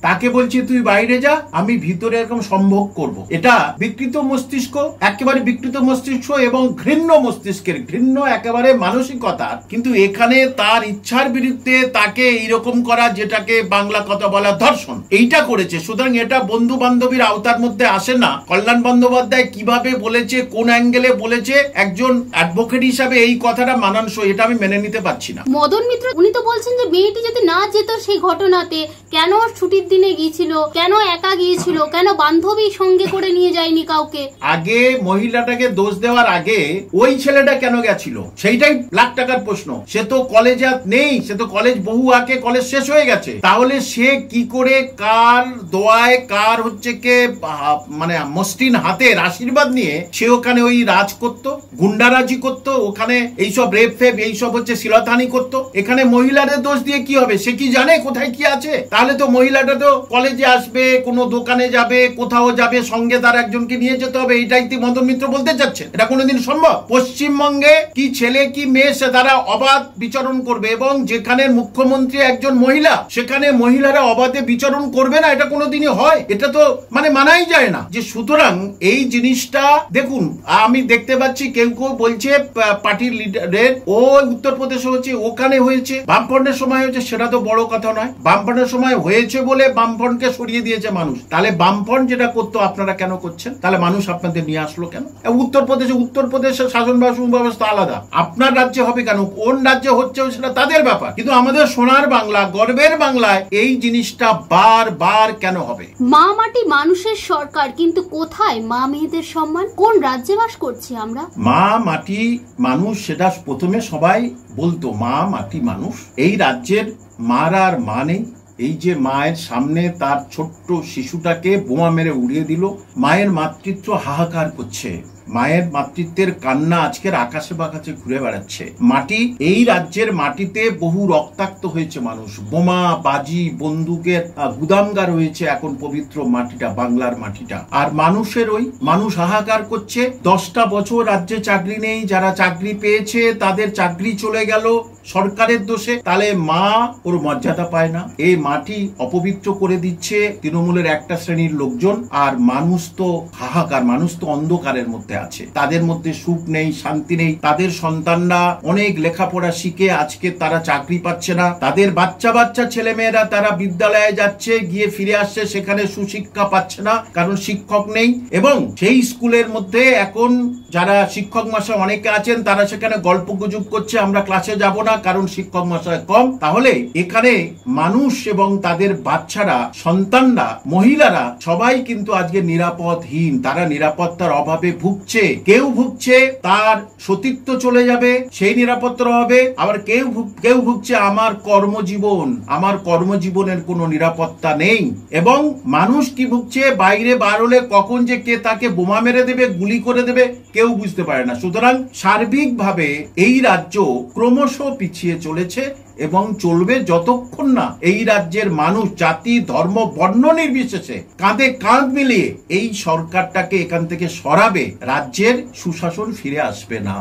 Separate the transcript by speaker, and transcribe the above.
Speaker 1: তাকে বলছে তুই বাইরে যা, আমি ভিতরে এরকম সম্ভোগ করব। এটা বিকৃত মস্তিষ্ক, একেবারে বিকৃত মস্তিষ্ক এবং ঘৃণ্য মস্তিষ্কের, ঘৃণ্য একেবারে মানসিকতা। কিন্তু এখানে তার ইচ্ছার বিরুদ্ধে তাকে এইরকম করা, যেটাকে বাংলা কথা বলা ধর্ষণ, এইটা করেছে। সুতরাং এটা বন্ধু বান্ধবীর আওতার মধ্যে আসে না। কল্যাণ বন্দ্যোপাধ্যায় কিভাবে বলেছে, কোন অ্যাঙ্গেলে বলেছে, একজন অ্যাডভোকেট হিসাবে এই কথাটা মানানসই, এটা আমি মেনে নিতে পারছি না।
Speaker 2: মদন মিত্র উনি তো বলছেন যে মেয়েটি যদি না যেত সেই ঘটনাতে, কেন ছুটির দিনে গিয়েছিল, কেন একা গিয়েছিল, কেন বান্ধবী সঙ্গে করে নিয়ে যায়নি কাউকে।
Speaker 1: আগে মহিলাটাকে দোষ দেওয়ার আগে ওই ছেলেটা কেন গেছিল, সেইটাই লাখ টাকার প্রশ্ন। সে তো কলেজে নেই, সে তো কলেজ বহু আগে কলেজ শেষ হয়ে গেছে। তাহলে সে কি করে, কার দোয়ায়, কার হচ্ছে কে মানে মসৃণ হাতের আশীর্বাদ নিয়ে সে ওখানে ওই রাজ করত, গুন্ডারাজি করত, ওখানে এইসব রেপ ফেপ এইসব হচ্ছে শিলতানি করত। এখানে মহিলাদের দোষ দিয়ে কি হবে? সে কি জানে কোথায় কি আছে? তাহলে তো মহিলাটা তো কলেজে আসবে, কোনো দোকানে যাবে, কোথাও যাবে, সঙ্গে তার একজনকে নিয়ে যেতে হবে। এইটাই তো মদন মিত্র বলতে চাচ্ছে। এটা কোনোদিন সম্ভব? পশ্চিমবঙ্গে কি ছেলে কি মেয়ে সে তারা অবাধ বিচরণ করবে, এবং যেখানে মুখ্যমন্ত্রী একজন মহিলা, সেখানে মহিলারা অবাধে বিচরণ করবে না, এটা কোনোদিনই হয়? এটা তো মানে মানাই যায় না। যে সুতরাং এই জিনিসটা দেখুন, আমি দেখতে পাচ্ছি কেউ কেউ বলছে পার্টির লিডারের ও উত্তরপ্রদেশে হচ্ছে, ওখানে হয়েছে, বামফ্রন্টের সময় হয়েছে, সেটা তো বড় কথা নয়। বামফ্রন্টের সময় হয়েছে বলে বামফ্রন্টকে সরিয়ে দিয়েছে মানুষ। তাহলে বামফ্রন্ট যেটা করতো আপনারা কেন করছেন? তাহলে মানুষ আপনাদের নিয়ে আসলো কেন? উত্তরপ্রদেশের শাসন ব্যবস্থা আলাদা, আপনার রাজ্যে হবে কেন? কোন রাজ্যে হচ্ছে সেটা তাদের ব্যাপার, কিন্তু আমাদের সোনার বাংলা, গর্বের বাংলায় এই জিনিসটা বারবার কেন হবে?
Speaker 2: মা মাটি মানুষের সরকার, কিন্তু কোথায় মা মেয়েদের সম্মান? কোন রাজ্যে বাস করছি আমরা?
Speaker 1: মা মাটি মানুষ, সেটা প্রথমে সবাই বলতো মা মাটি মানুষ। এই রাজ্যের মার আর মা নেই। এই যে মায়ের সামনে তার ছোট্ট শিশুটাকে বোমা মেরে উড়িয়ে দিল, মায়ের মাতৃত্ব হাহাকার করছে, মায়ের মাতৃত্বের কান্না আজকের আকাশে বাকাশে ঘুরে বেড়াচ্ছে। মাটি, এই রাজ্যের মাটিতে বহু রক্তাক্ত হয়েছে মানুষ, বোমা বাজি বন্দুকের গুদামগার হয়েছে এখন পবিত্র মাটিটা, বাংলার মাটিটা। আর মানুষের ওই মানুষ হাহাকার করছে। 10টা বছর রাজ্যে চাকরি নেই, যারা চাকরি পেয়েছে তাদের চাকরি চলে গেল সরকারের দোষে। তাহলে মা ওর মর্যাদা পায় না। এই মাটি অপবিত্র করে দিচ্ছে তৃণমূলের একটা শ্রেণীর লোকজন। আর মানুষ তো হাহাকার, মানুষ তো অন্ধকারের মধ্যে আছে, তাদের মধ্যে সুখ নেই, শান্তি নেই। তাদের সন্তানরা অনেক লেখাপড়া শিখে আজকে তারা চাকরি পাচ্ছে না। তাদের বাচ্চা ছেলেমেয়েরা তারা বিদ্যালয়ে যাচ্ছে, গিয়ে ফিরে আসছে, সেখানে সুশিক্ষা পাচ্ছে না, কারণ শিক্ষক নেই। এবং সেই স্কুলের মধ্যে এখন যারা শিক্ষক মশাই অনেকে আছেন, তারা সেখানে গল্প গুজব করছে, আমরা ক্লাসে যাব না কারণ শিক্ষক মশাই কম। তাহলে এখানে মানুষ এবং তাদের বাচ্চারা, সন্তানরা, মহিলারা সবাই কিন্তু আজকে নিরাপদহীন। তারা নিরাপত্তার অভাবে ভুগছে। কেউ ভুগছে তার সতীত্ব চলে যাবে, সেই নিরাপত্তার অভাবে। আবার কেউ ভুগছে আমার কর্মজীবনের কোনো নিরাপত্তা নেই। এবং মানুষ কি ভুগছে, বাইরে বার হলে কখন যে কে তাকে বোমা মেরে দেবে, গুলি করে দেবে, কেউ বুঝতে পারে না। সুতরাং সার্বিকভাবে এই রাজ্য ক্রমশ পিছিয়ে চলেছে এবং চলবে যতক্ষণ না এই রাজ্যের মানুষ জাতি ধর্ম বর্ণ নির্বিশেষে কাঁধে কাঁধ মিলিয়ে এই সরকারটাকে এখান থেকে সরাবে, রাজ্যের সুশাসন ফিরে আসবে না।